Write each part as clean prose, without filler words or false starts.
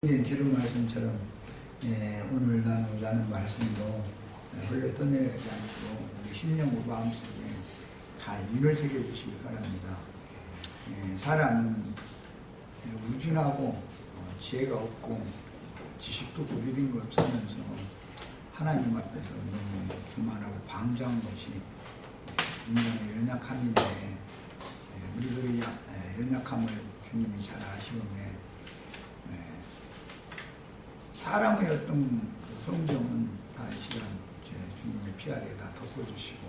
기록 말씀처럼 오늘 나누자는 말씀도 홀로 떠내지 않고 우리 심령과 마음속에 다 인을 새겨주시기 바랍니다. 사람은 우준하고 지혜가 없고 지식도 구비된 것 없으면서 하나님 앞에서 너무 교만하고 방장한 것이 인간의 연약함인데 우리들의 연약함을 주님이 잘 아시오매 사람의 어떤 성정은 다 이 시간 주님의 피 아래 다 덮어주시고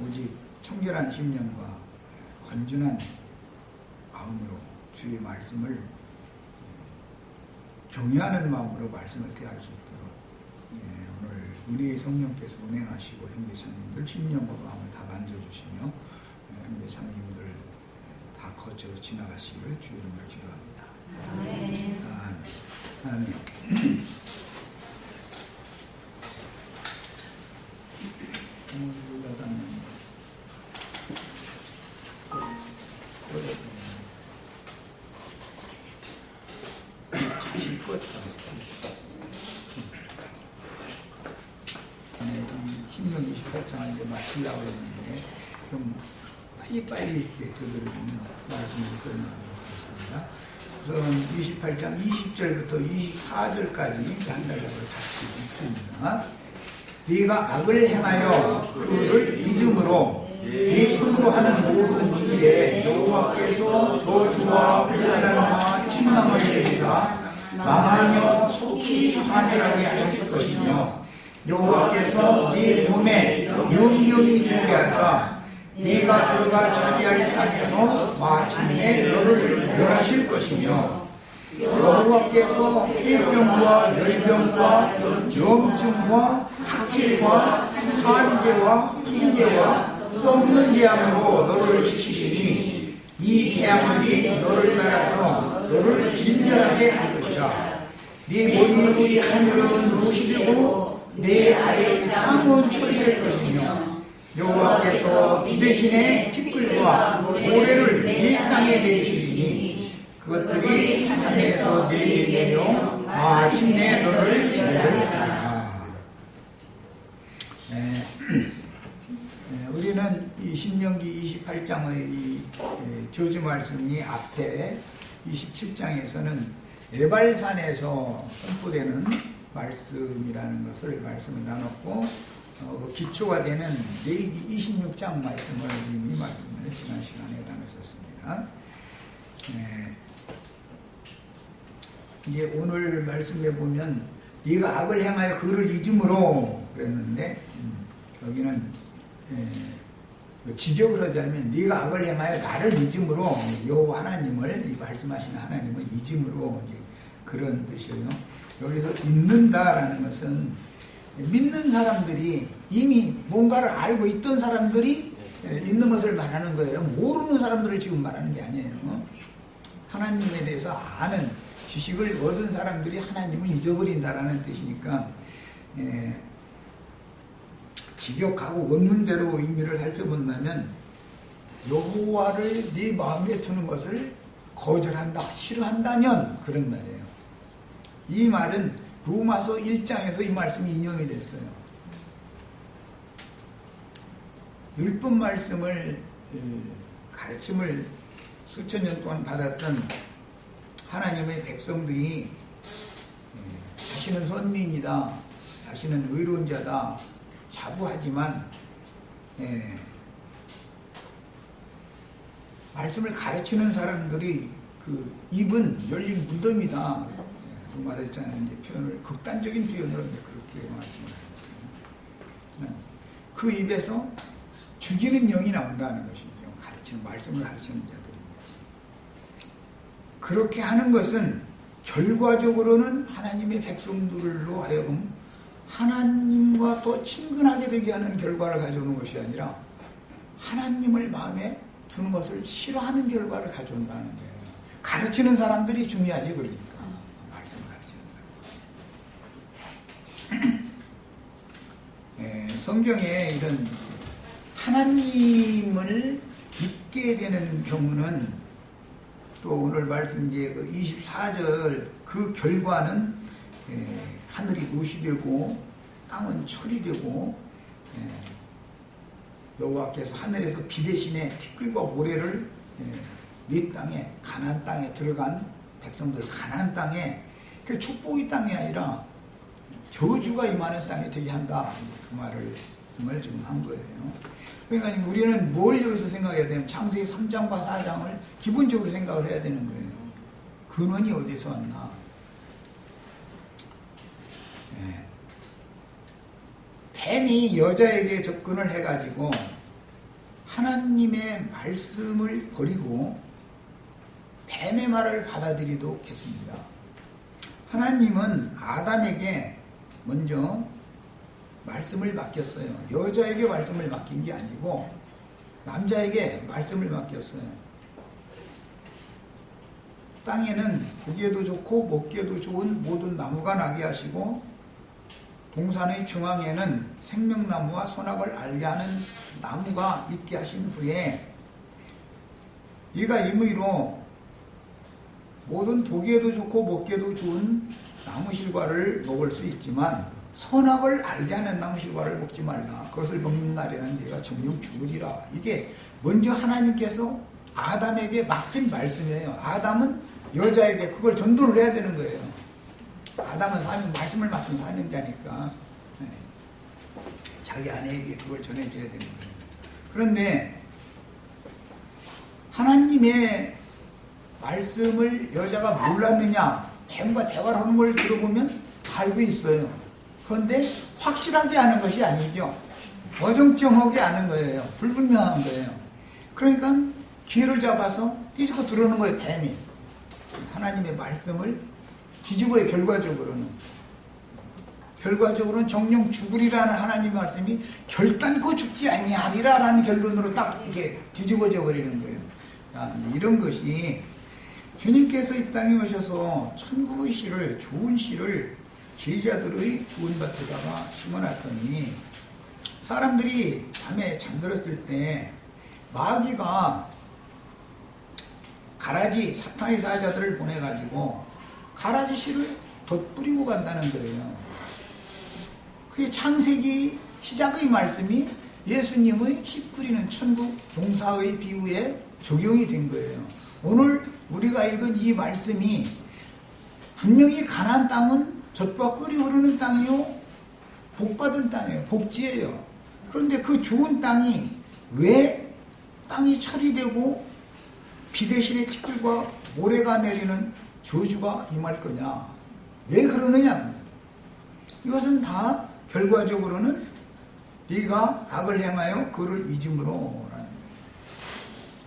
오직 청결한 심령과 건전한 마음으로 주의 말씀을 경외하는 마음으로 말씀을 대할 수 있도록 오늘 우리의 성령께서 운행하시고 형제자매님들 심령과 마음을 다 만져주시며 형제자매님들 다 거쳐 지나가시기를 주의 이름으로 기도합니다. 아멘. 아멘. 다시 껐다. 신명 28장을 이제 마치려고 했는데 좀 빨리빨리 이렇게 되도록이면 말씀을 끊어나가겠습니다. 우선 28장 20절부터 24절까지 한 달락을 같이 읽습니다. 네가 악을 행하여 그를 잊음으로 네 손으로 하는 모든 일에 여호와께서 저주와 혼란과 침망을 내리사 망하며 속히 파멸하게 하실 것이며 여호와께서 네 몸에 영영이 들게 하사 네가 들어가 자리할 땅에서 마침내 너를 멸하실 것이며 여호와께서 폐병과 열병과 염증과 학질과 한계와 핑계와 썩는 재앙으로 너를 치시리니 이 재앙들이 너를 따라서 너를 진멸하게 할 것이다. 네 머리 위의 하늘은 무시되고 내 아래의 땅은 처리될 것이며 여호와께서 비 대신에 티끌과 모래를 네 땅에 내리시리니 그것들이 하늘에서 내게 내려 마침내 너를 멸하리라. 우리는 이 신명기 28장의 이 저주 말씀이 앞에 27장에서는 에발산에서 선포되는 말씀이라는 것을 말씀을 나눴고 그 기초가 되는 레위기 26장 말씀을 이 말씀을 지난 시간에 나눴었습니다. 이제 오늘 말씀에 보면 네가 악을 행하여 그를 잊음으로 그랬는데 여기는 직역을 하자면 네가 악을 행하여 나를 잊음으로 여호와 하나님을 이 말씀하시는 하나님을 잊음으로 이제 그런 뜻이에요. 여기서 잊는다라는 것은 믿는 사람들이 이미 뭔가를 알고 있던 사람들이 있는 것을 말하는 거예요. 모르는 사람들을 지금 말하는 게 아니에요. 하나님에 대해서 아는 지식을 얻은 사람들이 하나님을 잊어버린다라는 뜻이니까 직역하고 원문대로 의미를 살펴본다면 여호와를 네 마음에 두는 것을 거절한다, 싫어한다면 그런 말이에요. 이 말은 로마서 1장에서 이 말씀이 인용이 됐어요. 율법 말씀을 가르침을 수천 년 동안 받았던 하나님의 백성들이 자신은 선민이다, 자신은 의로운 자다 자부하지만 말씀을 가르치는 사람들이 그 입은 열린 무덤이다. 로마서 1장에 이제 표현을 극단적인 표현으로 이제 그렇게 말씀을 하셨어요. 그 입에서 죽이는 영이 나온다는 것이죠. 가르치는 말씀을 가르치는 자들이 그렇게 하는 것은 결과적으로는 하나님의 백성들로 하여금 하나님과 더 친근하게 되게 하는 결과를 가져오는 것이 아니라 하나님을 마음에 두는 것을 싫어하는 결과를 가져온다는 거예요. 가르치는 사람들이 중요하지 그러니까. 말씀을 가르치는 사람. 성경에 이런 하나님을 믿게 되는 경우는 또 오늘 말씀 이제 그 24절 그 결과는 하늘이 노시 되고 땅은 철이 되고 여호와께서 하늘에서 비 대신에 티끌과 모래를 네 땅에 가나안 땅에 들어간 백성들 가나안 땅에 그 축복의 땅이 아니라 저주가 임하는 땅이 되게 한다. 그 말씀을 지금 한 거예요. 그러니까 우리는 뭘 여기서 생각해야 되냐면 창세기 3장과 4장을 기본적으로 생각을 해야 되는 거예요. 근원이 어디서 왔나? 뱀이 여자에게 접근을 해가지고 하나님의 말씀을 버리고 뱀의 말을 받아들이도록 했습니다. 하나님은 아담에게 먼저 말씀을 맡겼어요. 여자에게 말씀을 맡긴 게 아니고 남자에게 말씀을 맡겼어요. 땅에는 보기에도 좋고 먹기에도 좋은 모든 나무가 나게 하시고 동산의 중앙에는 생명나무와 선악을 알게 하는 나무가 있게 하신 후에 이가 임의로 모든 보기에도 좋고 먹기에도 좋은 나무실과를 먹을 수 있지만 선악을 알게 하는 나무실과를 먹지 말라. 그것을 먹는 날에는 네가 정녕 죽으리라. 이게 먼저 하나님께서 아담에게 맡긴 말씀이에요. 아담은 여자에게 그걸 전도를 해야 되는 거예요. 아담은 말씀을 맡은 사명자니까 자기 아내에게 그걸 전해줘야 되는 거예요. 그런데 하나님의 말씀을 여자가 몰랐느냐? 뱀과 대화를 하는 걸 들어보면 알고 있어요. 그런데 확실하게 아는 것이 아니죠. 어정쩡하게 아는 거예요. 불분명한 거예요. 그러니까 기회를 잡아서 이스코 들어오는 거예요. 뱀이. 하나님의 말씀을 뒤집어요. 결과적으로는 정녕 죽으리라는 하나님의 말씀이 결단코 죽지 아니하리라라는 결론으로 딱 이렇게 뒤집어져 버리는 거예요. 이런 것이 주님께서 이 땅에 오셔서 천국의 씨를, 좋은 씨를 제자들의 좋은 밭에다가 심어놨더니 사람들이 밤에 잠들었을 때 마귀가 가라지 사탄의 사자들을 보내가지고 가라지 씨를 덧뿌리고 간다는 거예요. 그게 창세기 시작의 말씀이 예수님의 씨 뿌리는 천국 동사의 비유에 적용이 된 거예요. 오늘 우리가 읽은 이 말씀이 분명히 가나안 땅은 젖과 꿀이 흐르는 땅이요 복받은 땅이에요. 복지예요. 그런데 그 좋은 땅이 왜 땅이 철이 되고 비 대신에 티끌과 모래가 내리는 저주가 임할 거냐? 왜 그러느냐? 이것은 다 결과적으로는 네가 악을 행하여 그를 잊음으로 라는 거예요.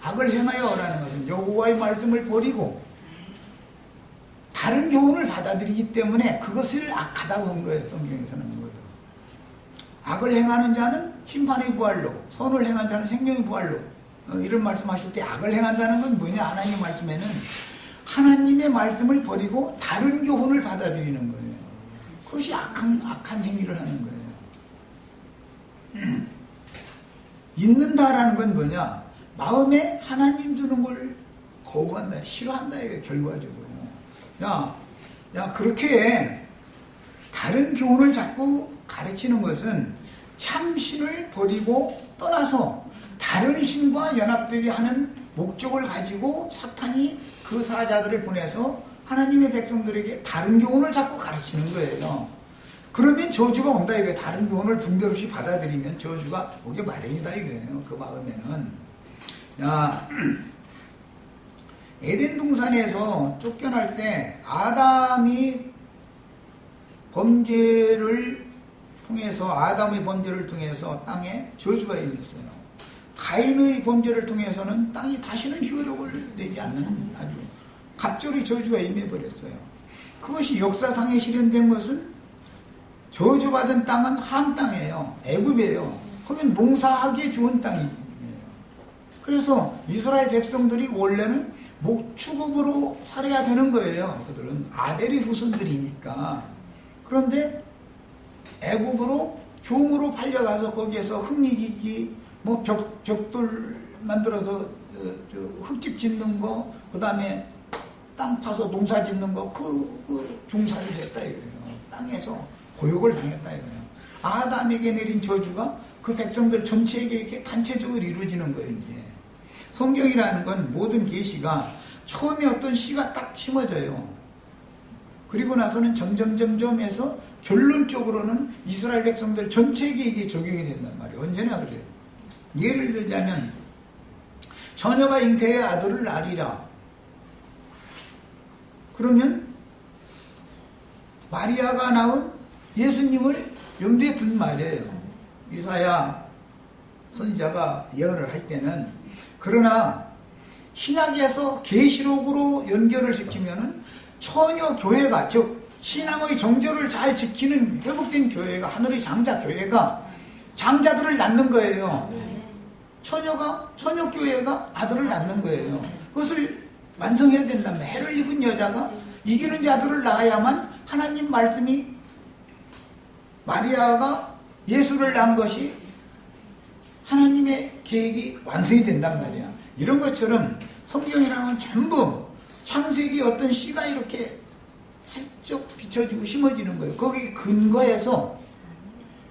악을 행하여라는 것은 여호와의 말씀을 버리고 다른 교훈을 받아들이기 때문에 그것을 악하다고 한 거예요. 성경에서는 거죠. 악을 행하는 자는 심판의 부활로, 선을 행한 자는 생명의 부활로. 이런 말씀하실 때 악을 행한다는 건 뭐냐? 하나님 말씀에는 하나님의 말씀을 버리고 다른 교훈을 받아들이는 거예요. 그것이 악한 행위를 하는 거예요. 잊는다라는 건 뭐냐? 마음에 하나님 주는 걸 거부한다, 싫어한다, 이게 결과적으로. 그렇게 다른 교훈을 자꾸 가르치는 것은 참신을 버리고 떠나서 다른 신과 연합되게 하는 목적을 가지고 사탄이 그 사자들을 보내서 하나님의 백성들에게 다른 교훈을 자꾸 가르치는 거예요. 그러면 저주가 온다 이거예요. 다른 교훈을 분별 없이 받아들이면 저주가 오게 마련이다 이거예요. 그 마음에는. 에덴 동산에서 쫓겨날 때 아담의 범죄를 통해서 땅에 저주가 임했어요. 가인의 범죄를 통해서는 땅이 다시는 효력을 내지 않는 아주 갑절의 저주가 임해버렸어요. 그것이 역사상에 실현된 것은 저주받은 땅은 함 땅이에요. 애굽이에요. 거긴 농사하기에 좋은 땅이에요. 그래서 이스라엘 백성들이 원래는 목축업으로 살아야 되는 거예요. 그들은 아벨의 후손들이니까. 그런데 애굽으로 종으로 팔려가서 거기에서 흙이기, 벽돌 만들어서 흙집 짓는 거, 그 다음에 땅 파서 농사 짓는 거, 그 종살이를 했다 이거예요. 땅에서 고욕을 당했다 이거예요. 아담에게 내린 저주가 그 백성들 전체에게 이렇게 단체적으로 이루어지는 거예요, 이제. 성경이라는 건 모든 계시가 처음에 어떤 씨가 딱 심어져요. 그리고 나서는 점점 해서 결론적으로는 이스라엘 백성들 전체에게 이게 적용이 된단 말이에요. 언제나 그래요. 예를 들자면, 처녀가 잉태해 아들을 낳으리라. 그러면 마리아가 낳은 예수님을 염두에 둔 말이에요. 이사야 선지자가 예언을 할 때는. 그러나 신약에서 계시록으로 연결을 시키면은 처녀 교회가, 즉 신앙의 정절을 잘 지키는 회복된 교회가, 하늘의 장자 교회가 장자들을 낳는 거예요. 처녀 교회가 아들을 낳는 거예요. 그것을 완성해야 된다면, 해를 입은 여자가 이기는 자들을 낳아야만 하나님 말씀이, 마리아가 예수를 낳은 것이 하나님의 계획이 완성이 된단 말이야. 이런 것처럼 성경이라는 건 전부 창세기 어떤 씨가 이렇게 슬쩍 비춰지고 심어지는 거예요. 거기에 근거해서,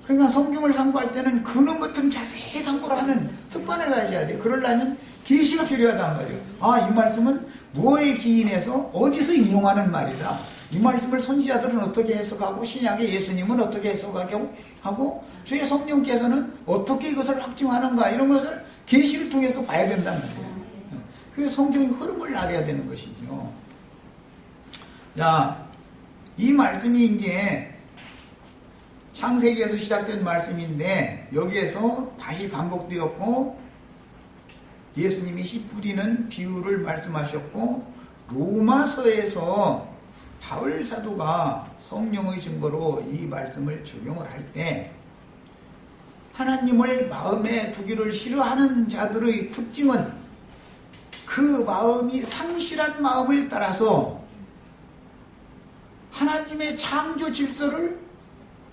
그러니까 성경을 상고할 때는 근원부터 자세히 상고를 하는 습관을 가져야 돼. 그러려면 계시가 필요하단 말이에요. 아, 이 말씀은 무엇에 기인해서 어디서 인용하는 말이다. 이 말씀을 선지자들은 어떻게 해석하고, 신약의 예수님은 어떻게 해석하고, 주의 성령께서는 어떻게 이것을 확증하는가, 이런 것을 계시를 통해서 봐야 된다는 거예요. 그래서 성경의 흐름을 알아야 되는 것이죠. 자, 이 말씀이 이제 창세기에서 시작된 말씀인데, 여기에서 다시 반복되었고, 예수님이 씨 뿌리는 비유를 말씀하셨고, 로마서에서 바울 사도가 성령의 증거로 이 말씀을 적용을 할 때, 하나님을 마음에 두기를 싫어하는 자들의 특징은 그 마음이 상실한 마음을 따라서 하나님의 창조 질서를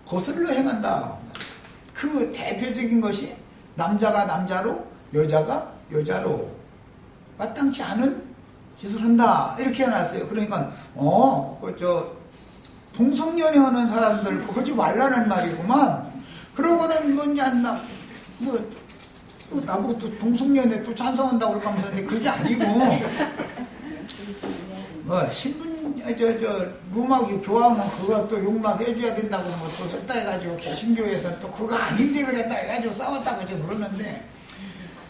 거슬러 행한다. 그 대표적인 것이 남자가 남자로, 여자가 여자로 마땅치 않은 짓을 한다, 이렇게 해놨어요. 그러니까 동성연애 하는 사람들 하지 말라는 말이구만. 그러고는 또 나보고 또 동성연애 또 찬성한다고 그럴 거면서, 그게 아니고, 로마기 교황은 그거 또 용납해줘야 된다고 또 했다 해가지고, 개신교에서 또 그거 아닌데 그랬다 해가지고 싸웠다고 그러는데,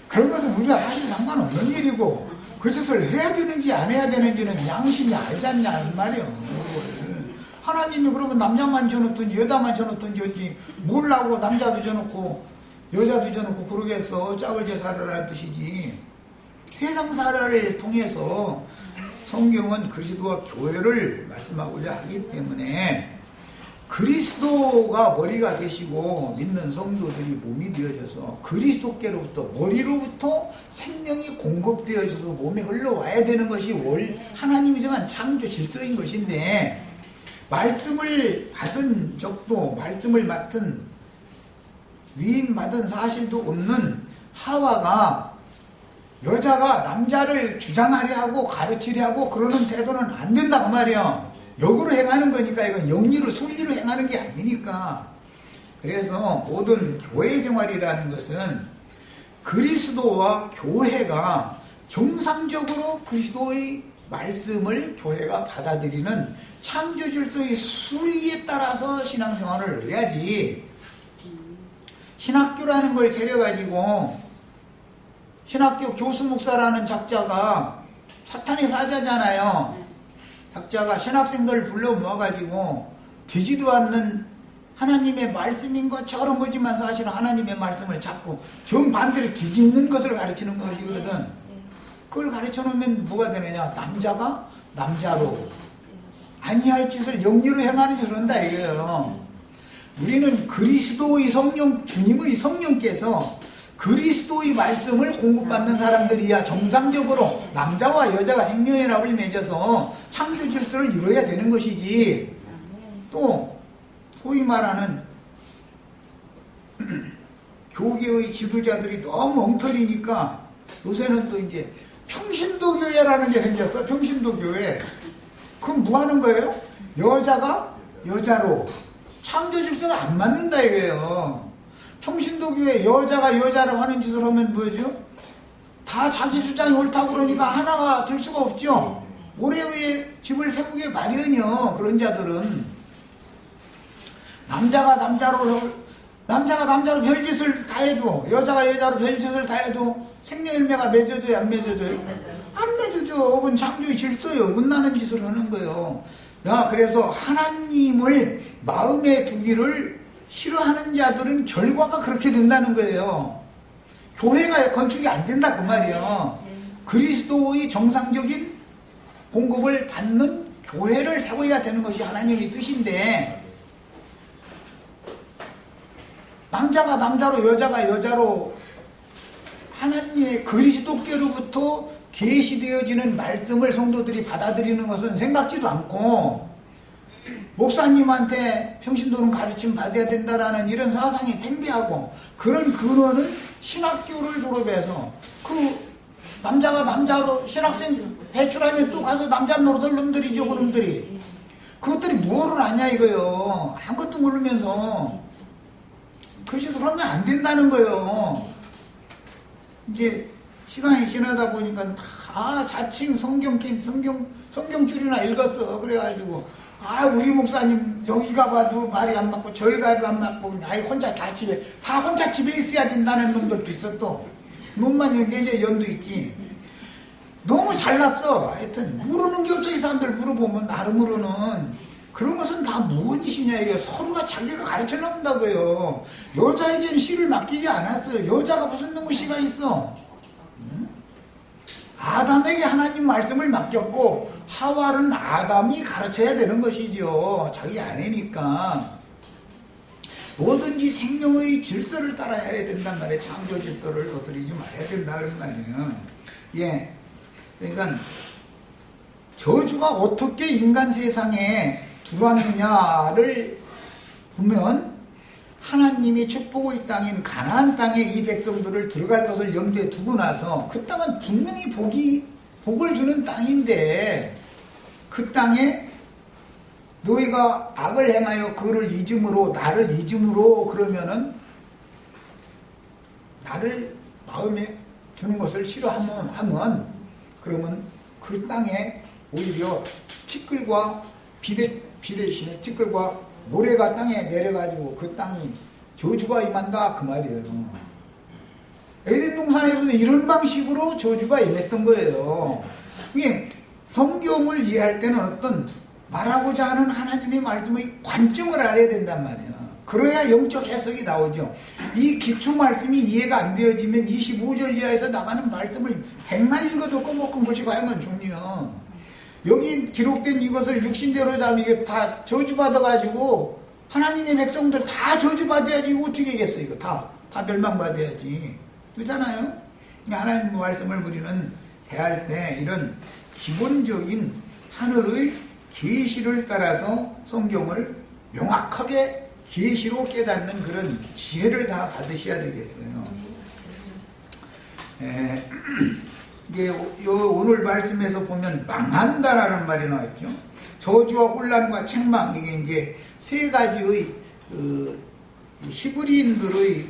그런 것은 우리가 사실 상관없는 일이고, 그 짓을 해야 되는지 안 해야 되는지는 양심이 알지 않냐 이 말이에요. 하나님이 그러면 남자만 줘놓든지 여자만 줘놓든지 몰라고 남자도 줘놓고 여자도 줘놓고 그러겠어. 짝을 제사를 뜻이지. 세상사를 통해서 성경은 그리스도와 교회를 말씀하고자 하기 때문에, 그리스도가 머리가 되시고 믿는 성도들이 몸이 되어져서 그리스도께로부터, 머리로부터 생명이 공급되어져서 몸에 흘러와야 되는 것이 하나님이 정한 창조 질서인 것인데, 말씀을 받은 적도, 말씀을 맡은 위임받은 사실도 없는 하와가 여자가 남자를 주장하려 하고 가르치려 하고 그러는 태도는 안 된다고 말이야. 역으로 행하는 거니까, 이건 영리로 순리로 행하는 게 아니니까. 그래서 모든 교회 생활이라는 것은 그리스도와 교회가 정상적으로 그리스도의 말씀을 교회가 받아들이는 창조 질서의 순리에 따라서 신앙생활을 해야지, 신학교라는 걸 데려가지고, 신학교 교수 목사라는 작자가 사탄의 사자잖아요. 작자가 신학생들을 불러 모아가지고 되지도 않는 하나님의 말씀인 것처럼 보지만 사실은 하나님의 말씀을 자꾸 정반대로 뒤집는 것을 가르치는 것이거든. 그걸 가르쳐 놓으면 뭐가 되느냐, 남자가 남자로 아니할 짓을 영리로 행하는 짓을 한다 이거예요. 우리는 그리스도의 성령, 주님의 성령께서 그리스도의 말씀을 공급받는 사람들이야 정상적으로 남자와 여자가 행명연합을 맺어서 창조 질서를 이뤄야 되는 것이지, 또 소위 말하는 교계의 지도자들이 너무 엉터리니까 요새는 또 이제 평신도교회라는 게 생겼어. 평신도교회. 그럼 뭐 하는 거예요? 여자가 여자로. 창조 질서가 안 맞는다 이거예요. 평신도교회 여자가 여자로 하는 짓을 하면 뭐죠? 다 자기 주장이 옳다고 그러니까 하나가 될 수가 없죠. 모래 위에 집을 세우게 마련이요. 그런 자들은 남자가 남자로 별짓을 다 해도, 여자가 여자로 별짓을 다 해도 생명열매가 맺어져요, 안 맺어져요? 안 맺어져. 그건 창조의 질서요. 은나는 짓을 하는 거예요. 야, 그래서 하나님을 마음에 두기를 싫어하는 자들은 결과가 그렇게 된다는 거예요. 교회가 건축이 안 된다 그 말이에요. 그리스도의 정상적인 공급을 받는 교회를 세워야 되는 것이 하나님의 뜻인데, 남자가 남자로 여자가 여자로 하나님의 그리스도께로부터 계시되어지는 말씀을 성도들이 받아들이는 것은 생각지도 않고, 목사님한테 평신도는 가르침 받아야 된다라는 이런 사상이 팽배하고, 그런 근원은 신학교를 졸업해서 그 남자가 남자로 신학생 배출하면 또 가서 남자 노릇할 놈들이죠. 그놈들이 그것들이 뭐를 아냐 이거요. 아무것도 모르면서 그 짓을 하면 안 된다는 거예요. 이제 시간이 지나다 보니까 다 자칭 성경줄이나 읽었어. 그래가지고 우리 목사님 여기 가봐도 말이 안 맞고 저기 가도 안 맞고 혼자 다 혼자 집에 있어야 된다는 놈들도 있어. 또 놈만 이제 연도 있지. 너무 잘났어. 하여튼 모르는 게 없어. 이 사람들 물어보면 나름으로는 그런 것은 다 무슨 짓이냐 이게. 서로가 자기가 가르치려는다고요. 여자에게는 씨를 맡기지 않았어요. 여자가 무슨 놈의 씨가 있어. 아담에게 하나님 말씀을 맡겼고, 하와는 아담이 가르쳐야 되는 것이죠. 자기 아내니까. 뭐든지 생명의 질서를 따라야 된단 말이에요. 창조 질서를 거스르지 말아야 된다 그런 말이에요. 예. 그러니까 저주가 어떻게 인간 세상에 들어왔느냐를 보면, 하나님이 축복의 땅인 가나안 땅에 이 백성들을 들어갈 것을 염두에 두고 나서, 그 땅은 분명히 복을 주는 땅인데, 그 땅에 너희가 악을 행하여 그를 잊음으로, 나를 잊음으로, 그러면은 나를 마음에 주는 것을 싫어하면 그러면 그 땅에 오히려 티끌과 비 대신에 티끌과 모래가 땅에 내려가지고 그 땅이 저주가 임한다 그 말이에요. 에덴 동산에서도 이런 방식으로 저주가 임했던 거예요. 이게 성경을 이해할 때는 어떤 말하고자 하는 하나님의 말씀의 관점을 알아야 된단 말이에요. 그래야 영적 해석이 나오죠. 이 기초 말씀이 이해가 안 되어지면 25절 이하에서 나가는 말씀을 백날 읽어도 꺼먹은 것이 과연 종이요. 여기 기록된 이것을 육신대로 잡으면 이게 다 저주받아가지고 하나님의 백성들 다 저주받아야지 이거 어떻게 하겠어. 이거 다 멸망받아야지. 그렇잖아요. 하나님의 말씀을 우리는 대할 때 이런 기본적인 하늘의 계시를 따라서 성경을 명확하게 계시로 깨닫는 그런 지혜를 다 받으셔야 되겠어요. 이제 오늘 말씀에서 보면 망한다라는 말이 나왔죠. 저주와 혼란과 책망, 이게 이제 세 가지의 히브리인들의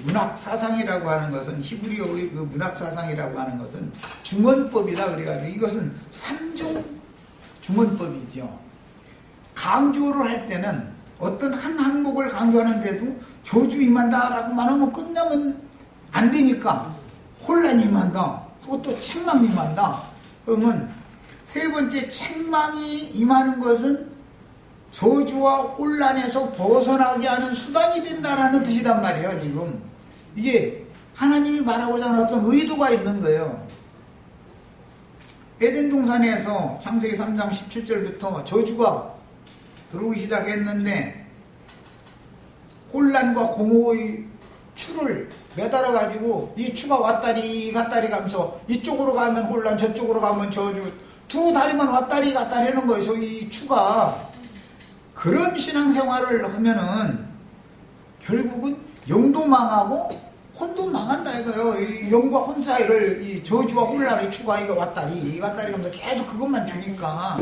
문학 사상이라고 하는 것은, 히브리어의 문학 사상이라고 하는 것은 중언법이다 그래가지고 이것은 3종 중언법이죠. 강조를 할 때는 어떤 한 항목을 강조하는데도 저주 임한다라고만 하면 끝나면 안 되니까 혼란이 임한다. 또 책망이 임한다. 그러면 세 번째 책망이 임하는 것은 저주와 혼란에서 벗어나게 하는 수단이 된다라는 뜻이단 말이에요. 지금 이게 하나님이 말하고자 하는 어떤 의도가 있는 거예요. 에덴 동산에서 창세기 3장 17절부터 저주가 들어오기 시작했는데, 혼란과 공허의 추를 매달아가지고 이 추가 왔다리 갔다리 가면서 이쪽으로 가면 혼란, 저쪽으로 가면 저주, 두 다리만 왔다리 갔다리 하는 거예요. 저기 추가. 그런 신앙생활을 하면은 결국은 영도 망하고 혼도 망한다 이거요. 이 영과 혼 사이를 이 저주와 혼란의 추가 이거 왔다리 하면서 계속 그것만 주니까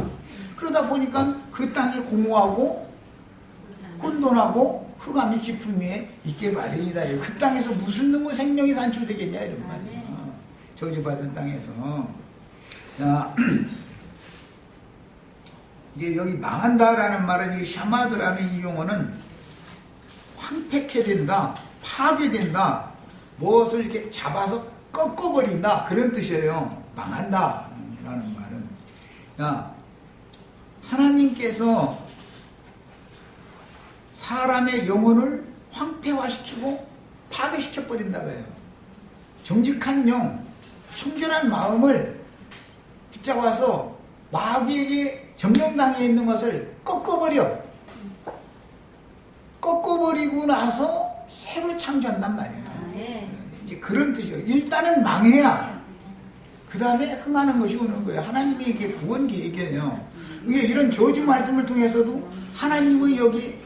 그러다 보니까 그 땅이 공허하고 혼돈하고 흑암이 깊음이 있게 마련이다. 그 땅에서 무슨 놈의 생명이 산출되겠냐 이런 말이에요. 저주받은 땅에서. 자, 이제 여기 망한다라는 말은 이 샤마드라는 이 용어는 황폐해진다, 파괴된다, 무엇을 이렇게 잡아서 꺾어버린다 그런 뜻이에요. 망한다 라는 말은. 자, 하나님께서 사람의 영혼을 황폐화시키고 파괴시켜버린다고 해요. 정직한 영, 청결한 마음을 붙잡아서 마귀에게 점령당해 있는 것을 꺾어버리고 나서 새로 창조한단 말이에요. 이제 그런 뜻이에요. 일단은 망해야 그 다음에 흥하는 것이 오는 거예요. 하나님의 이게 구원 계획이에요. 이게 이런 저주 말씀을 통해서도 하나님의 여기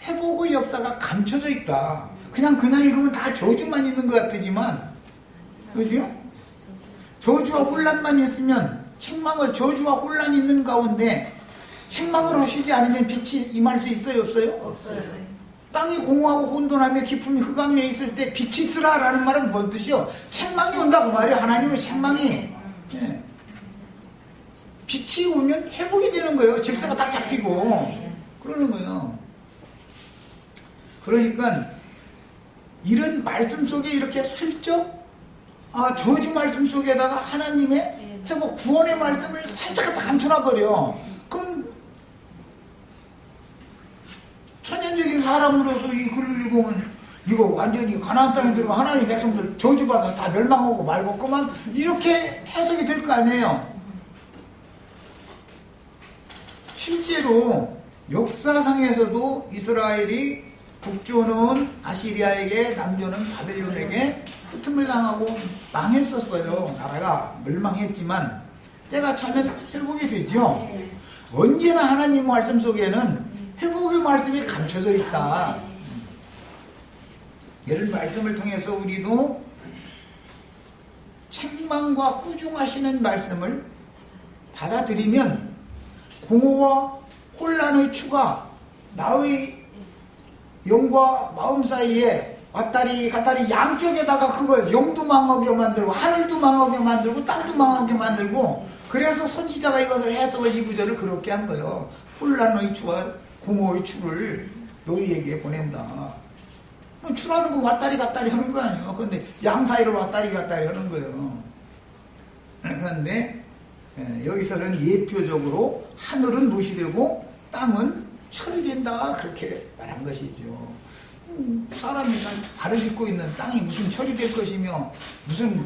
회복의 역사가 감춰져 있다. 그냥 읽으면 다 저주만 있는 것 같지만, 그죠? 저주와 혼란만 있으면 저주와 혼란이 있는 가운데 책망을 하시지 않으면 빛이 임할 수 있어요, 없어요? 없어요. 땅이 공허하고 혼돈하며 깊음이 흑암에 있을 때 빛이 있으라라는 말은 뭔 뜻이요? 책망이 온다고 말이에요. 하나님의 책망이. 예. 빛이 오면 회복이 되는 거예요. 질서가 딱 잡히고 그러는 거예요. 그러니까 이런 말씀 속에 이렇게 슬쩍 저주 말씀 속에다가 하나님의 회복 구원의 말씀을 살짝 갖다 감춰놔버려. 그럼 천연적인 사람으로서 이 글을 읽으면 이거 완전히 가나안 땅에 들어가 하나님 백성들 저주받아서 다 멸망하고 말고 그만 이렇게 해석이 될 거 아니에요. 실제로 역사상에서도 이스라엘이 북조는 아시리아에게 남조는 바벨론에게 흩음을 당하고 망했었어요. 나라가 멸망했지만 때가 차면 회복이 되죠. 언제나 하나님 말씀 속에는 회복의 말씀이 감춰져 있다. 이런 말씀을 통해서 우리도 책망과 꾸중하시는 말씀을 받아들이면 공허와 혼란의 추가 나의 영과 마음 사이에 왔다리 갔다리 양쪽에다가 그걸 영도 망하게 만들고 하늘도 망하게 만들고 땅도 망하게 만들고 그래서 선지자가 이것을 해석을 이 구절을 그렇게 한 거예요. 혼란의 추와 공허의 추를 너희에게 보낸다. 추라는 거 왔다리 갔다리 하는 거 아니에요. 그런데 양 사이를 왔다리 갔다리 하는 거예요. 그런데 여기서는 예표적으로 하늘은 무시되고 땅은 처리된다 그렇게 말한 것이죠. 사람이 발을 딛고 있는 땅이 무슨 처리될 것이며 무슨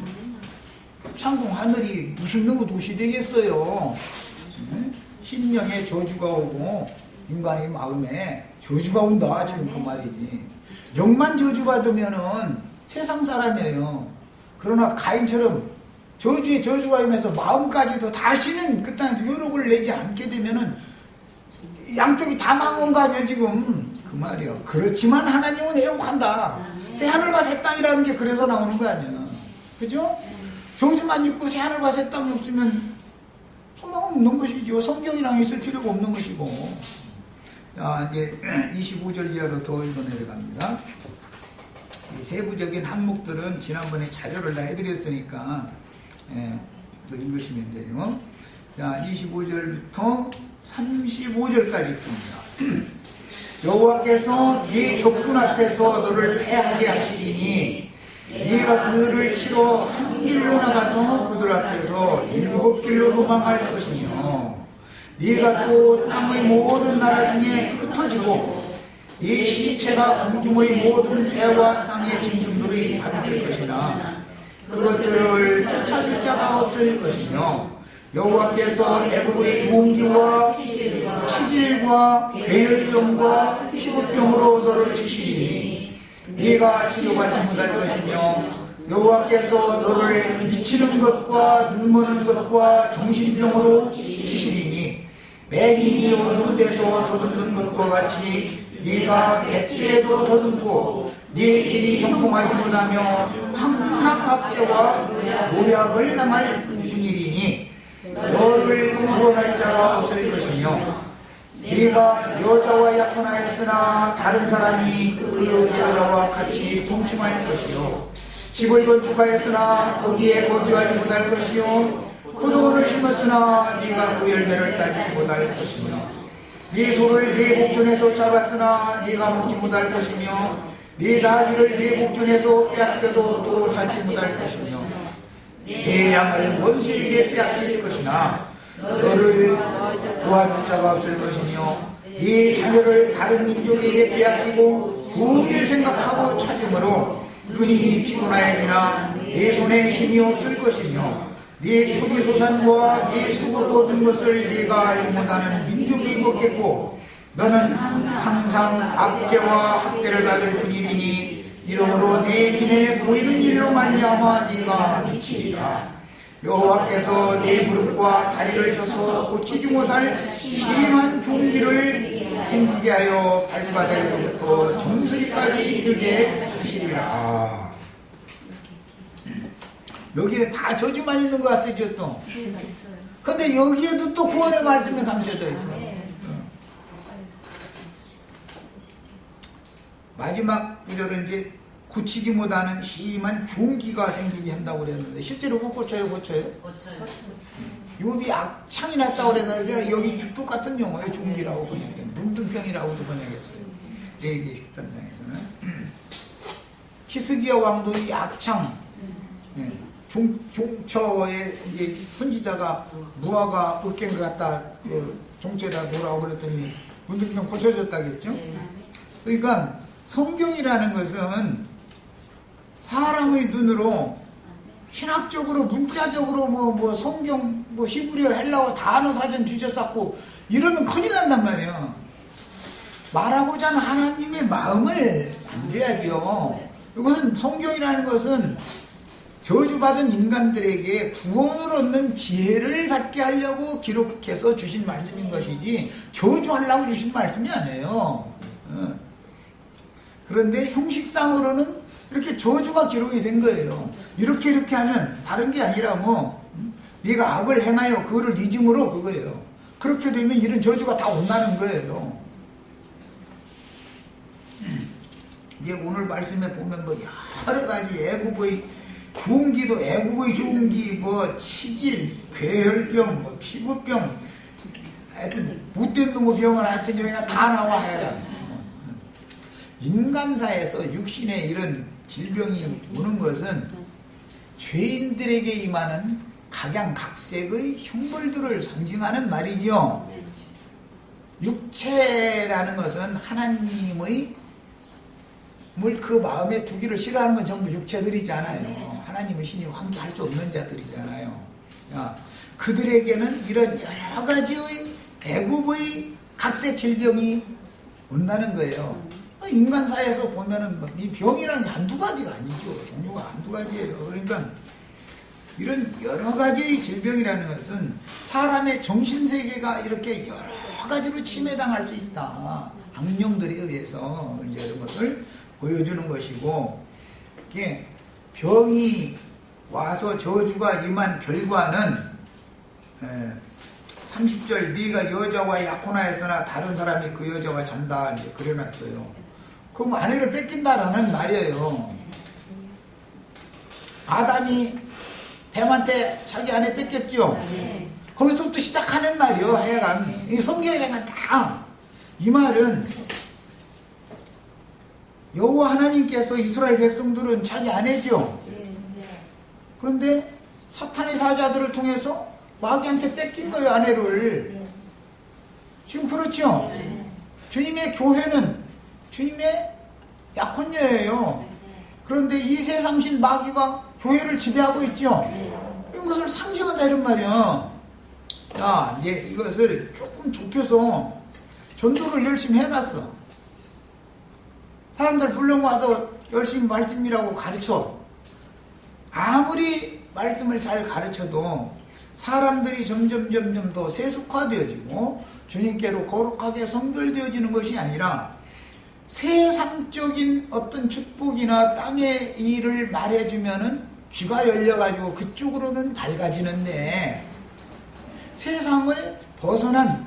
상공 하늘이 무슨 놈의 도시 되겠어요. 심령에 저주가 오고 인간의 마음에 저주가 온다 지금 그 말이지. 영만 저주받으면은 세상 사람이에요. 그러나 가인처럼 저주에 저주가 임해서 마음까지도 다시는 그 땅에서 유록을 내지 않게 되면은 양쪽이 다 망한 거 아니에요 지금 그 말이요. 그렇지만 하나님은 회복한다. 새 하늘과 새 땅이라는 게 그래서 나오는 거 아니에요. 그죠? 저주만 있고 새 하늘과 새 땅이 없으면 소망은 없는 것이죠. 성경이랑 있을 필요가 없는 것이고. 자, 이제 25절 이하로 더 읽어 내려갑니다. 세부적인 항목들은 지난번에 자료를 다 해드렸으니까 읽으시면 돼요. 자, 25절부터 35절까지 읽습니다. 여호와께서 네 족군 앞에서 너를 패하게 하시리니 네가 그들을 치러 한 길로 나가서 그들 앞에서 7길로 도망할 것이며 네가 또 땅의 모든 나라 중에 흩어지고 네 시체가 공중의 모든 새와 땅의 짐승들의 밥이 될 것이나 그것들을 쫓아낼 자가 없을 것이며 여호와께서 애굽의 종기와 치질과 괴혈병과 피부병으로 너를 치시니 네가 치료받지 못할 것이며 여호와께서 너를 미치는 것과 눈머는 것과 정신병으로 치시리니 맹인이 어두운 데서 더듬는 것과 같이 네가 백죄도 더듬고 네 길이 형통하지 못하며 항상 압제와 노력을 남할 뿐이리니 너를 구원할 자가 없을 것이며 네가 여자와 약혼하였으나 다른 사람이 그 여자와 같이 동침할 것이요 집을 건축하였으나 거기에 거주하지 못할 것이요 포도원을 심었으나 네가 그 열매를 따지 못할 것이며 네 소를 네 목전에서 잡았으나 네가 먹지 못할 것이며 네 나귀를 네 목전에서 빼앗겨도 또 찾지 못할 것이며 네 양을 원수에게 빼앗길 것이나 너를 도와줄 자가 없을 것이며 네 자녀를 다른 민족에게 빼앗기고 종일 생각하고 찾으므로 눈이 피곤하여지나 네 손에 힘이 없을 것이며 네 토지 소산과 네 수고로 얻은 것을 네가 알지 못하는 민족이 먹겠고 너는 항상 압제와 학대를 받을 뿐이니 이러므로 네 눈에 보이는 일로 말미암아 네가 미치리라. 여호와께서 네 무릎과 다리를 쳐서 고치지 못할 심한 종기를 생기게 하여 발바닥에서부터 정수리까지 이르게 하시리라. 여기는 다 저주만 있는 것 같죠 또. 근데 여기에도 또 구원의 말씀이 감춰져 있어. 마지막 구절은 이제 고치지 못하는 심한 종기가 생기게 한다고 그랬는데 실제로 못 고쳐요? 고쳐요? 욥이 악창이 났다고 그랬는데 여기 똑같은 용어예요. 종기라고 보니까 문둥병이라고도 번역했어요. 레위기 13장에서는 히스기야 왕도 이 악창 종처에 이제 선지자가 무화과 으깬 것 같다 종처에다 놓으라고 그랬더니 문둥병 고쳐졌다겠죠? 그러니까 성경이라는 것은 사람의 눈으로 신학적으로 문자적으로 뭐 성경 뭐 히브리어 헬라어 단어 사전 뒤져쌌고 이러면 큰일 난단 말이에요. 말하고자 하는 하나님의 마음을 만져야죠. 이것은 성경이라는 것은 저주받은 인간들에게 구원을 얻는 지혜를 갖게 하려고 기록해서 주신 말씀인 것이지 저주하려고 주신 말씀이 아니에요. 그런데 형식상으로는 이렇게 저주가 기록이 된 거예요. 이렇게 하면 다른 게 아니라 네가 악을 행하여 그거를 잊음으로 그거예요. 그렇게 되면 이런 저주가 다 온다는 거예요. 이제 오늘 말씀에 보면 여러 가지 애국의 종기도 애국의 종기 치질, 괴혈병, 피부병 하여튼 못된 놈의 병은 하여튼 여기가 다 나와 해야 인간사에서 육신에 이런 질병이 오는 것은 죄인들에게 임하는 각양각색의 형벌들을 상징하는 말이죠. 육체라는 것은 하나님의 물 그 마음에 두기를 싫어하는 건 전부 육체들이잖아요. 하나님의 신이 함께할 수 없는 자들이잖아요. 그들에게는 이런 여러 가지의 애굽의 각색 질병이 온다는 거예요. 인간사에서 보면은 이 병이라는 게 한두 가지가 아니죠. 종류가 한두 가지예요. 그러니까 이런 여러 가지의 질병이라는 것은 사람의 정신세계가 이렇게 여러 가지로 침해당할 수 있다. 악령들에 의해서 이제 이런 것을 보여주는 것이고, 이게 병이 와서 저주가 임한 결과는 30절 네가 여자와 약혼하였으나 다른 사람이 그 여자와 잔다 이제 그려놨어요. 그럼 아내를 뺏긴다라는 말이에요. 아담이 뱀한테 자기 아내 뺏겼죠. 거기서부터 시작하는 말이요. 하여간 이 성경이라는 다 이 말은 여호와 하나님께서 이스라엘 백성들은 자기 아내죠. 그런데 사탄의 사자들을 통해서 마귀한테 뺏긴 거예요. 아내를. 지금 그렇죠. 주님의 교회는 주님의 약혼녀예요. 그런데 이 세상신 마귀가 교회를 지배하고 있죠. 이것을 상징한다 이런 말이야. 자, 이제 이것을 조금 좁혀서 전도를 열심히 해놨어. 사람들 불러모아서 열심히 말씀이라고 가르쳐. 아무리 말씀을 잘 가르쳐도 사람들이 점점 더 세속화되어지고 주님께로 거룩하게 성별되어지는 것이 아니라 세상적인 어떤 축복이나 땅의 일을 말해주면은 귀가 열려가지고 그쪽으로는 밝아지는데, 세상을 벗어난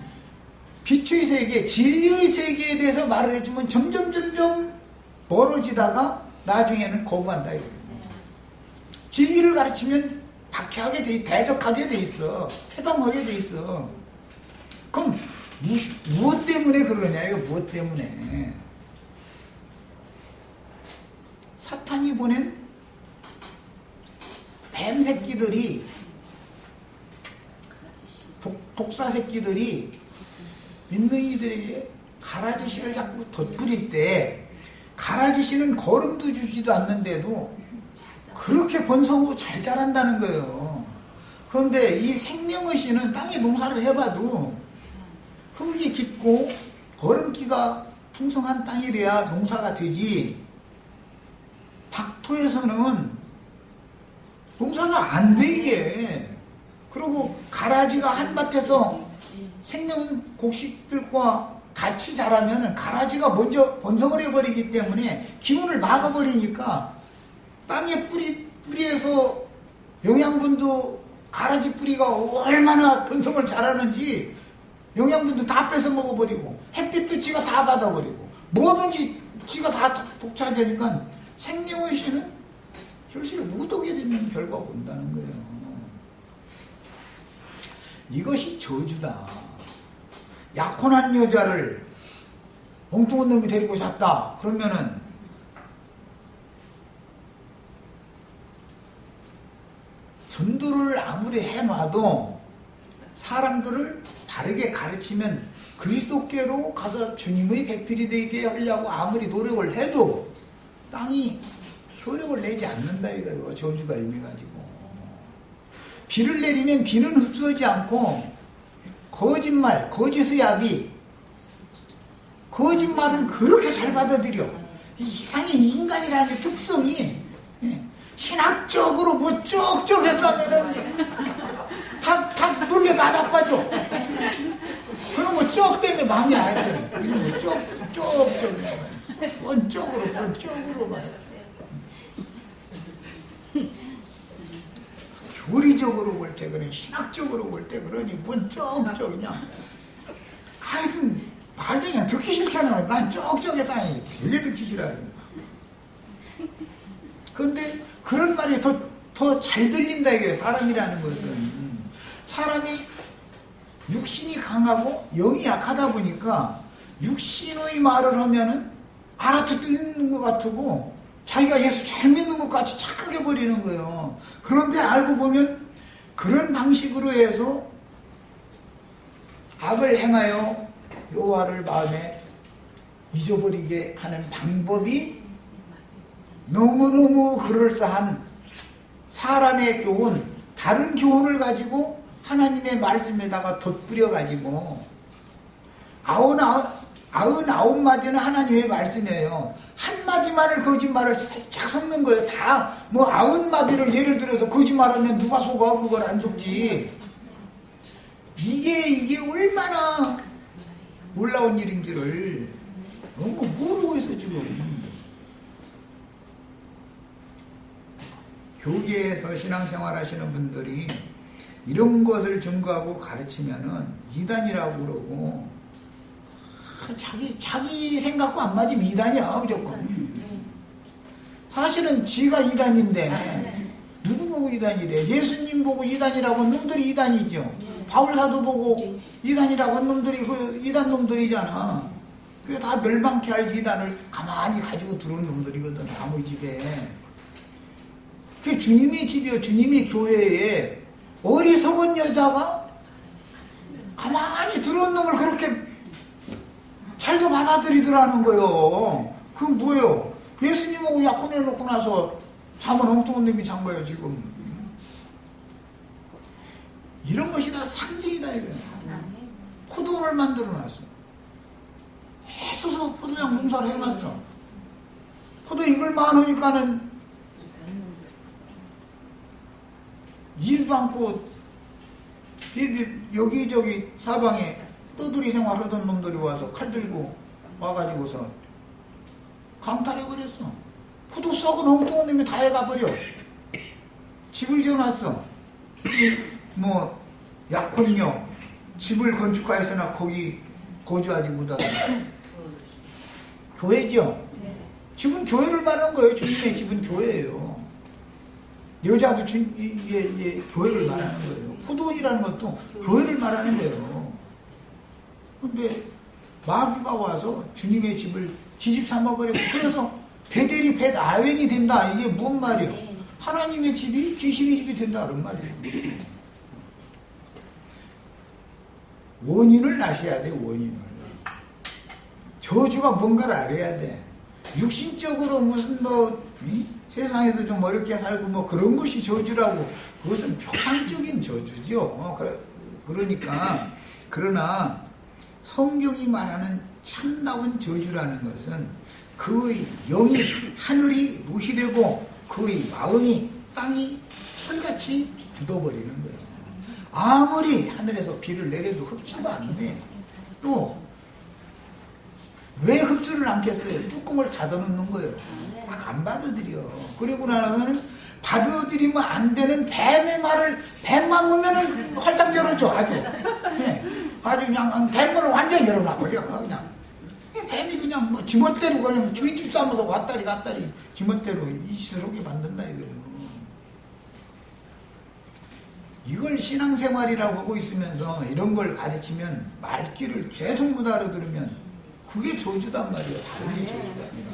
빛의 세계, 진리의 세계에 대해서 말을 해주면 점점 멀어지다가 나중에는 거부한다 이거예요. 진리를 가르치면 박해하게 돼, 대적하게 돼 있어. 회방하게 돼 있어. 그럼 무엇 때문에 그러냐? 이거 무엇 때문에? 사탄이 보낸 뱀 새끼들이, 독사 새끼들이 믿는 이들에게 가라지씨를 자꾸 덧뿌릴 때, 가라지씨는 거름도 주지도 않는데도 그렇게 번성하고 잘 자란다는 거예요. 그런데 이 생명의 씨는 땅에 농사를 해봐도 흙이 깊고 거름기가 풍성한 땅이 돼야 농사가 되지, 박토에서는 농사가 안 돼 이게. 그리고 가라지가 한 밭에서 생명 곡식들과 같이 자라면 가라지가 먼저 번성을 해버리기 때문에 기운을 막아버리니까 땅의 뿌리에서 영양분도, 가라지 뿌리가 얼마나 번성을 잘하는지 영양분도 다 뺏어 먹어버리고, 햇빛도 지가 다 받아버리고, 뭐든지 지가 다 독차지하니까 생명의 씨는 결실을 못 오게 되는 결과가 온다는 거예요. 이것이 저주다. 약혼한 여자를 엉뚱한 놈이 데리고 잤다 그러면은 전도를 아무리 해놔도 사람들을 바르게 가르치면 그리스도께로 가서 주님의 배필이 되게 하려고 아무리 노력을 해도 땅이 효력을 내지 않는다 이거예요. 저주가 임해가지고. 비를 내리면 비는 흡수하지 않고, 거짓말, 거짓의 압이, 거짓말은 그렇게 잘 받아들여. 이상의 인간이라는 게 특성이, 신학적으로 뭐 쪽쪽 했으면은 다 돌려 다 자빠져. 그럼 뭐 쪽 때문에 망해 하여튼. 이런 거 쪽. 번쪽으로 봐야 돼. 교리적으로 볼 때 그래, 신학적으로 볼 때 그러니 뭔 쪽쪽 그냥 하여튼 말도 그냥 듣기 싫게 하는 거야. 난 쪽쪽해서 되게 듣기 싫어요. 그런데 그런 말이 더 잘 들린다 이게. 사람이라는 것은 사람이 육신이 강하고 영이 약하다 보니까 육신의 말을 하면은 알아듣는 것 같고 자기가 예수 잘 믿는 것 같이 착각해 버리는 거예요. 그런데 알고 보면 그런 방식으로 해서 악을 행하여 여호와를 마음에 잊어버리게 하는 방법이 너무너무 그럴싸한 사람의 교훈, 다른 교훈을 가지고 하나님의 말씀에다가 덧뿌려 가지고 99마디는 하나님의 말씀이에요. 한마디만을 거짓말을 살짝 섞는 거예요. 다 뭐 90마디를 예를 들어서 거짓말하면 누가 속아? 그걸 안 속지. 이게 얼마나 놀라운 일인지를 너무 모르고 있어 지금. 교계에서 신앙생활 하시는 분들이 이런 것을 증거하고 가르치면은 이단이라고 그러고, 자기 생각과 안 맞으면 이단이야 무조건. 사실은 지가 이단인데 누구 보고 이단이래? 예수님 보고 이단이라고 한 놈들이 이단이죠. 바울사도 보고 이단이라고 한 놈들이 그 이단 놈들이잖아. 그게 다 멸망케 할 이단을 가만히 가지고 들어온 놈들이거든. 남의 집에. 그게 주님의 집이요, 주님의 교회에 어리석은 여자가 가만히 들어온 놈을 그렇게 잘도 받아들이더라는 거예요. 그건 뭐예요? 예수님하고 약혼해놓고 나서 잠은 엉뚱한 놈이 잔 거예요 지금. 이런 것이 다 상징이다 이거예요. 포도원을 만들어놨어. 해서서 포도장 농사를 해놨어. 포도 이걸 많으니까는 일도 않고 여기저기 사방에 떠돌이 생활하던 놈들이 와서 칼 들고 와가지고서 강탈해버렸어. 포도 썩은 엉뚱한 놈이 다 해가버려. 집을 지어놨어. 뭐 약혼녀 집을 건축하였으나 거기 거주하지 못하고. 교회죠. 집은 교회를 말하는 거예요. 주님의 집은 교회예요. 여자도 교회를 말하는 거예요. 포도원이라는 것도 교회를 말하는 거예요. 근데 마귀가 와서 주님의 집을 지집 삼아버리고, 그래서 베델이 벳아웬이 된다. 이게 뭔 말이에요? 하나님의 집이 귀신의 집이 된다 그런 말이에요. 원인을 아셔야 돼. 원인을. 저주가 뭔가를 알아야 돼. 육신적으로 무슨 세상에서 좀 어렵게 살고 뭐 그런 것이 저주라고, 그것은 표상적인 저주죠. 그러나 성경이 말하는 참다운 저주라는 것은 그의 영이 하늘이 무시되고 그의 마음이 땅이 철같이 굳어버리는 거예요. 아무리 하늘에서 비를 내려도 흡수가 안 돼. 또 왜 흡수를 않겠어요? 뚜껑을 닫아놓는 거예요. 막 안 받아들여. 그리고 나서는 받아들이면 안 되는 뱀의 말을, 뱀만 오면은 활짝 열어줘. 아주 그냥 뱀문을 완전히 열어놔버려. 그냥 뱀이 그냥 뭐 지멋대로 그냥 저희 집 싸면서 왔다리 갔다리 지멋대로 이 짓을 하게 만든다 이거예요. 이걸 신앙생활이라고 하고 있으면서 이런 걸 가르치면 말귀를 계속 못 알아들으면 그게 저주단 말이에요. 다른 게 저주가 아니라.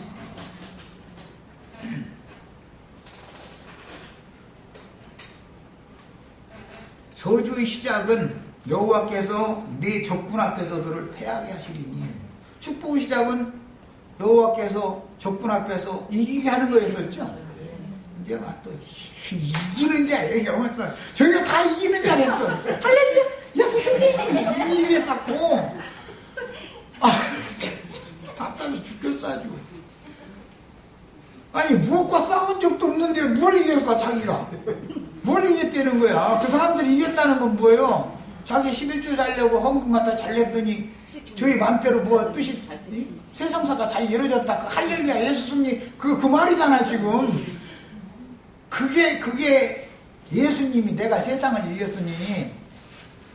저주의 시작은 여호와께서 네 적군 앞에서 너를 패하게 하시리니, 축복의 시작은 여호와께서 적군 앞에서 이기게 하는 거였었죠. 이제 또 이기는 자예요. 저희가 다 이기는 자랬어. 할렐루야, 예수 승리 이래 갖고 답답해 죽겠어 아주. 아니 무엇과 싸운 적도 없는데 뭘 이겼어 자기가. 뭘 이겼다는 거야. 그 사람들이 이겼다는 건 뭐예요? 자기 11조 잘려고 헌금 갖다 잘 냈더니 저희 맘대로 뭐 뜻이 세상사가 잘 이루어졌다. 그 할렐루야 예수 승리 그 말이잖아 지금. 그게 예수님이 내가 세상을 이겼으니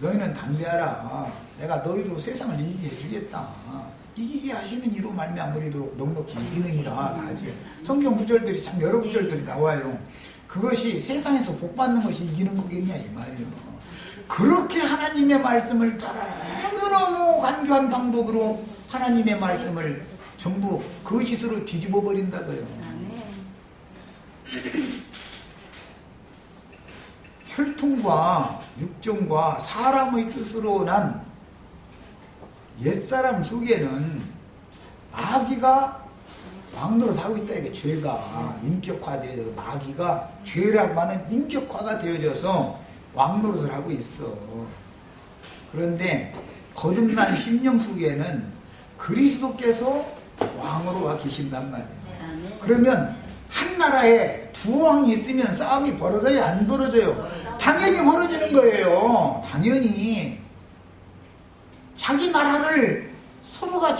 너희는 담대하라. 내가 너희도 세상을 이기게 해주겠다. 이기게 하시는 이로 말미암아 우리도 넉넉히 이기느니라. 다 성경 구절들이 참 여러 구절들이 나와요. 그것이 세상에서 복받는 것이 이기는 거겠냐 이 말이에요. 그렇게 하나님의 말씀을 너무너무 간교한 방법으로 하나님의 말씀을 전부 거짓으로 뒤집어 버린다고요. 혈통과 육정과 사람의 뜻으로 난 옛사람 속에는 마귀가 왕노릇하고 있다. 이게 죄가 인격화되어서 마귀가 죄라고 하는 인격화가 되어져서 왕노릇을 하고 있어. 그런데 거듭난 심령 속에는 그리스도께서 왕으로 와 계신단 말이에요. 그러면 한 나라에 두 왕이 있으면 싸움이 벌어져요? 안 벌어져요? 당연히 벌어지는 거예요. 당연히. 자기 나라를 서로가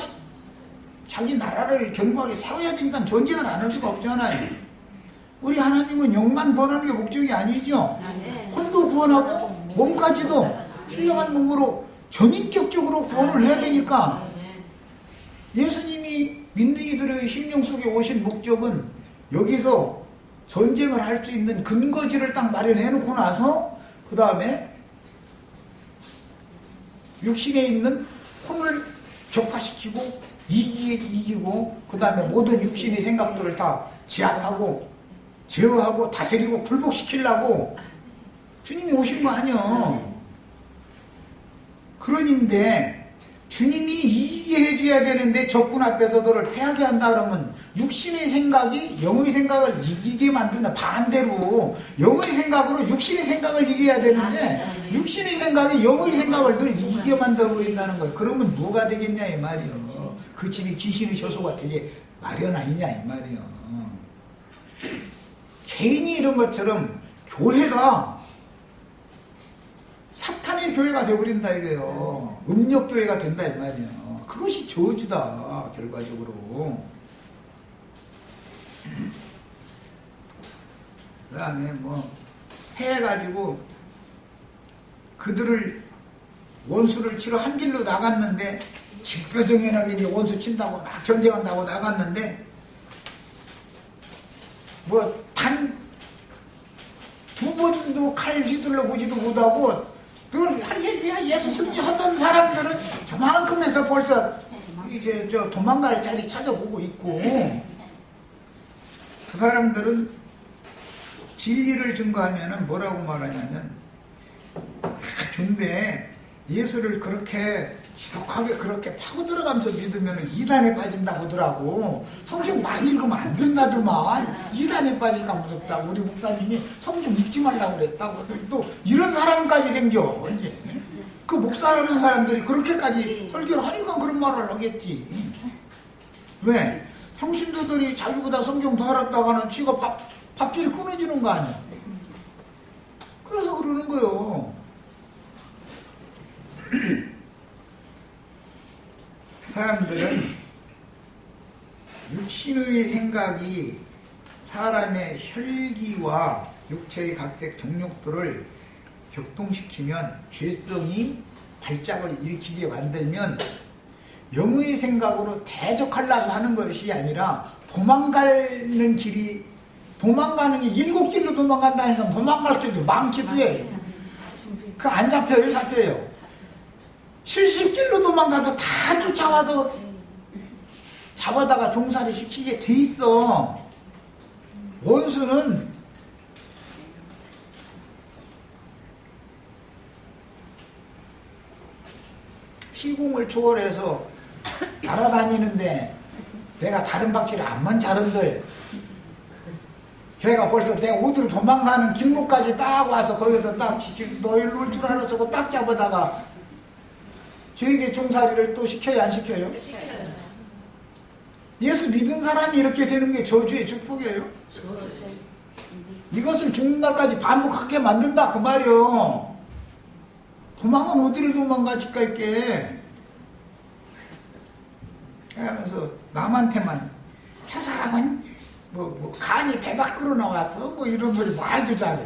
자기 나라를 견고하게 세워야 되니까 전쟁을 안 할 수가 없잖아요. 우리 하나님은 영만 구원하는 게 목적이 아니죠. 혼도 구원하고 몸까지도 훌륭한 몸으로 전인격적으로 구원을 해야 되니까 예수님이 믿는 이들의 심령 속에 오신 목적은 여기서 전쟁을 할 수 있는 근거지를 딱 마련해 놓고 나서 그 다음에 육신에 있는 혼을 격화시키고 이기고 그 다음에 모든 육신의 생각들을 다 제압하고 제어하고 다스리고 굴복시키려고 주님이 오신 거 아니요. 그러는데 주님이 이기게 해줘야 되는데 적군 앞에서 너를 패하게 한다 그러면 육신의 생각이 영의 생각을 이기게 만든다. 반대로 영의 생각으로 육신의 생각을 이겨야 되는데 육신의 생각이 영의 생각을 늘 이기게 만들어버린다는 거예요. 그러면 뭐가 되겠냐 이 말이요. 그 집이 귀신의 처소가 되게 마련 아니냐 이 말이요. 개인이 이런 것처럼 교회가 사탄의 교회가 되어버린다 이거예요. 음력교회가 된다 이 말이에요. 그것이 저주다 결과적으로. 그 다음에 해가지고 그들을 원수를 치러 한 길로 나갔는데 질서정연하게 이제 원수 친다고 막 전쟁한다고 나갔는데 단 두 번도 칼 휘둘러 보지도 못하고 늘 할렐루야 예수 승리하던 사람들은 저만큼에서 벌써 이제 도망갈 자리 찾아보고 있고 그 사람들은 진리를 증거하면은 뭐라고 말하냐면 근데 예수를 그렇게 지독하게 그렇게 파고 들어가면서 믿으면 이단에 빠진다고 하더라고. 성경 많이 읽으면 안 된다더만. 이단에 빠질까 무섭다. 우리 목사님이 성경 읽지 말라고 그랬다고. 또 이런 사람까지 생겨. 이제. 그 목사라는 사람들이 그렇게까지 설교를 하니까 그런 말을 하겠지. 왜? 평신도들이 자기보다 성경 더 알았다고 하는 지가 밥줄이 끊어지는 거 아니야. 그래서 그러는 거요. 사람들은 육신의 생각이 사람의 혈기와 육체의 각색 정욕들을 격동시키면 죄성이 발작을 일으키게 만들면 영의 생각으로 대적하려고 하는 것이 아니라 도망가는 게 7길로 도망간다니까 도망갈 길도 많기도 해. 그 안 잡혀요? 잡혀요. 70길로 도망가도 다 쫓아와서 잡아다가 종살이 시키게 돼 있어. 원수는 시공을 초월해서 날아다니는데 내가 다른 박쥐를 안만 자른들 걔가 벌써 내 어디로 도망가는 길목까지 딱 와서 거기서 딱 너 일로 올 줄 알았어 딱 잡아다가 저에게 종살이를 또 시켜요 안 시켜요? 예수 믿은 사람이 이렇게 되는 게 저주의 축복이에요. 이것을 죽는 날까지 반복하게 만든다 그 말이요. 도망은 어디를 도망가질까 있게 하면서 남한테만 저 사람은 간이 배 밖으로 나왔어 이런 소리 말도 잘해.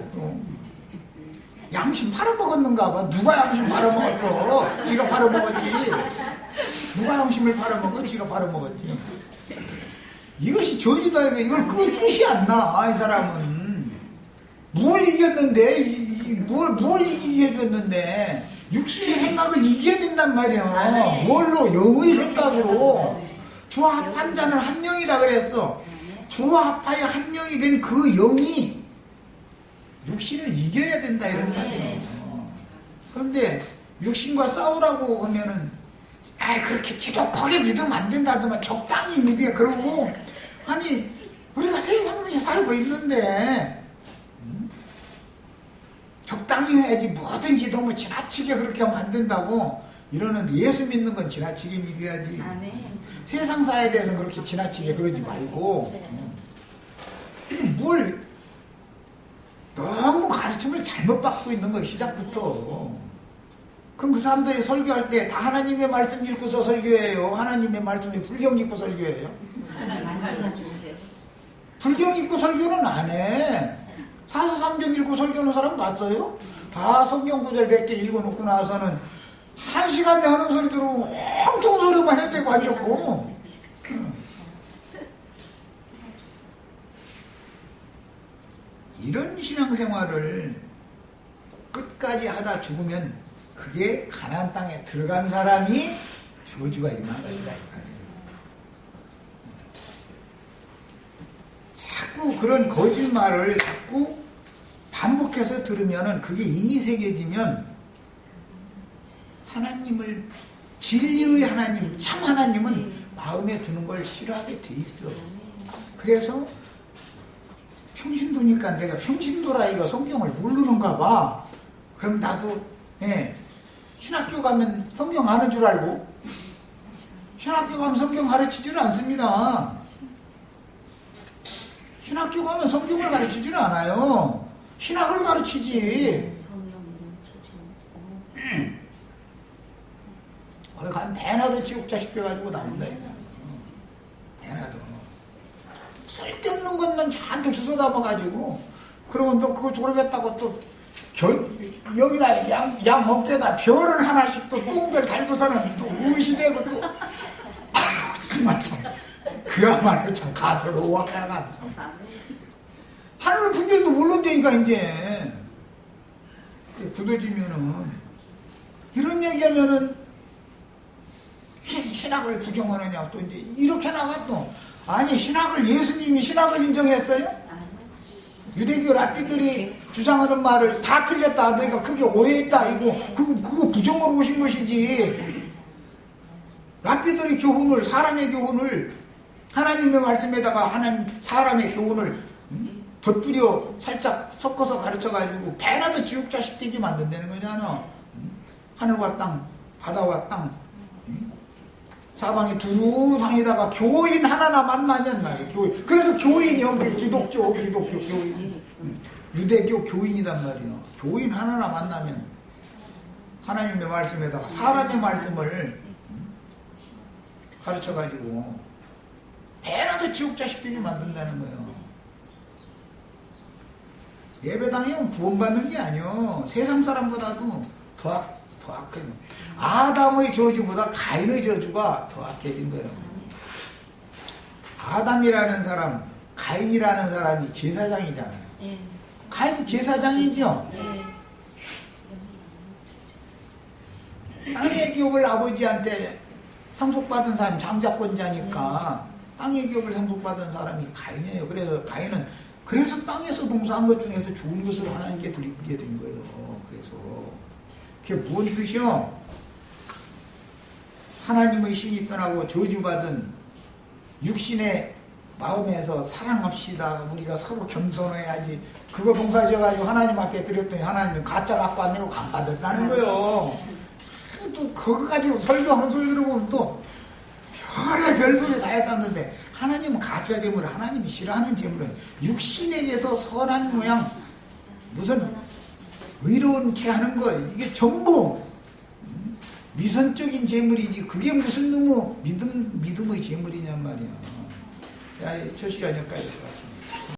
양심 팔아먹었는가 봐. 누가 양심 팔아먹었어? 지가 팔아먹었지. 누가 양심을 팔아먹어? 지가 팔아먹었지. 이것이 저주다. 이걸 끝이 안 나. 이 사람은 뭘 이겼는데 뭘 이기게 해줬는데 육신의 생각을 이겨야 된단 말이야. 뭘로? 영의 생각으로. 주와 합한 자는 한 영이다 그랬어. 주와 합하여 한 영이 된 그 영이 육신을 이겨야 된다 이런 말이에요. 그런데 육신과 싸우라고 하면은 그렇게 지독하게 믿으면 안 된다더만 적당히 믿어야. 그러고 아니 우리가 세상에 살고 있는데 적당히 해야지 뭐든지 너무 지나치게 그렇게 하면 안 된다고 이러는데 예수 믿는 건 지나치게 믿어야지. 아멘. 세상사에 대해서 그렇게 지나치게 그러지 말고 뭘 너무 가르침을 잘못 받고 있는 거예요. 시작부터. 그럼 그 사람들이 설교할 때 다 하나님의 말씀 읽고서 설교해요? 하나님의 말씀에 불경 읽고 설교해요? 불경 읽고 설교는 안 해. 사서삼경 읽고 설교하는 사람 봤어요? 다 성경 구절 100개 읽어놓고 나서는 1시간 내 하는 소리 들으면 엄청 소리만 해대고 앉았고. 이런 신앙생활을 끝까지 하다 죽으면 그게 가나안 땅에 들어간 사람이 저주가 임한 것이다. 자꾸 그런 거짓말을 자꾸 반복해서 들으면은 그게 인이 새겨지면 하나님을 진리의 하나님, 참 하나님은 마음에 드는 걸 싫어하게 돼 있어. 그래서 평신도니까 내가 평신도라 이거 성경을 모르는가 봐. 그럼 나도 신학교 가면 성경 아는 줄 알고 신학교 가면 성경 가르치지를 않습니다. 신학교 가면 성경을 가르치지를 않아요. 신학을 가르치지. 거기 가면 배나도 지옥자 시켜가지고 나온다. 배나도. 쓸데없는 돈 잔뜩 주워 담아가지고, 그러고 또 그거 졸업했다고 또, 여기다 양 어깨에다 별을 하나씩 또 똥별 달고서는 또 의시되고 또, 정말 참, 그야말로 참 가소로워, 하여간 참. 하늘의 분별도 모른다니까, 이제. 굳어지면은, 이런 얘기하면은, 신학을 부정하느냐, 또 이제, 이렇게 나가 또. 아니, 예수님이 신학을 인정했어요? 유대교 랍비들이 주장하는 말을 다 틀렸다. 너희가 크게 오해했다. 이거, 그거 부정으로 오신 것이지. 랍비들의 교훈을, 사람의 교훈을, 하나님의 말씀에다가 사람의 교훈을 덧뿌려 살짝 섞어서 가르쳐가지고 배나도 지옥 자식 되게 만든다는 거잖아. 하늘과 땅, 바다와 땅, 사방에 두루상에다가 교인 하나나 만나면 말이야. 교인. 그래서 교인이요. 기독교 교인. 유대교 교인이단 말이야. 교인 하나나 만나면 하나님의 말씀에다가 사람의 말씀을 가르쳐가지고 배나도 지옥 자식 되게 만든다는 거예요. 예배당이면 구원받는 게 아니요. 세상 사람보다도 더 악해요. 아담의 저주보다 가인의 저주가 더 악해진 거예요. 아담이라는 사람, 가인이라는 사람이 제사장이잖아요. 가인 제사장이죠. 땅의 기업을 아버지한테 상속받은 사람이 장자권자니까 땅의 기업을 상속받은 사람이 가인이에요. 그래서 가인은 땅에서 농사한 것 중에서 좋은 것을 하나님께 드리게 된 거예요. 그래서 그게 뭔 뜻이요? 하나님의 신이 떠나고 저주받은 육신의 마음에서 사랑합시다. 우리가 서로 겸손해야지. 그거 봉사져가지고 하나님 앞에 드렸더니 하나님은 가짜 갖고 왔네고 안 받았다는 거예요. 또 그거 가지고 설교하는 소리 들어보면 또 별의 소리 다 했었는데 하나님은 가짜 재물을 하나님이 싫어하는 재물은 육신에게서 선한 모양 무슨 의로운 채 하는 거 이게 전부 위선적인 재물이지 그게 무슨 놈의 믿음의 재물이냔 말이야. 자, 첫 시간 여기까지 해서